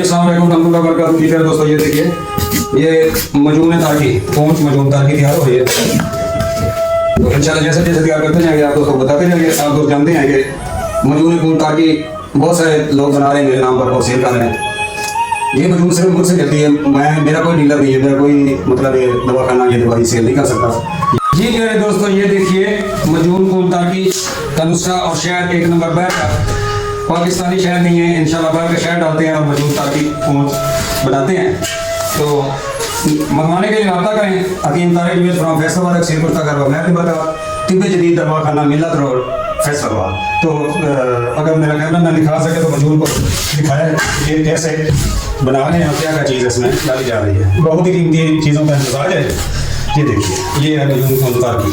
दोस्तों ये देखिए, ये मजून ताकि पहुंच मजून ताकि तैयार हो रही है। तो इंशाल्लाह जैसे जैसे तैयार करते जाएंगे आप दोस्तों बताते जाएंगे। आप दोस्त जानते हैं कि मजून कौन ताकि बहुत सारे लोग बना रहे हैं मेरे नाम पर और सेल कर रहे हैं। ये मजून सिर्फ मुझसे चलती है, मेरा कोई डीलर नहीं है, मेरा कोई मतलब दवाखाना ये दवाई सेल नहीं कर सकता। जी मेरे दोस्तों ये देखिए मजून कौन ताकि का नुस्खा और शहद 1 नंबर बैग का, पाकिस्तानी शहद नहीं है, इंशाल्लाह बाहर का शहद डालते हैं और मजून ताकि पहुँच बनाते हैं। तो मंगवाने के लिए रब्ता करें हकीम तारिक मिर्ज फ्रॉम फैसलाबाद सिर कुर्ता करवा मैं बता तिब्बे जदीद दवाखाना मिलत रोड फैसलाबाद। तो अगर मेरा कैमरा ना दिखा सके तो मजून को दिखाया ये कैसे बना रहे हैं, क्या क्या चीज़ इसमें डाली जा रही है। बहुत ही कीमती चीज़ों का इंतजार है। ये देखिए ये है मजून कौन ताकि।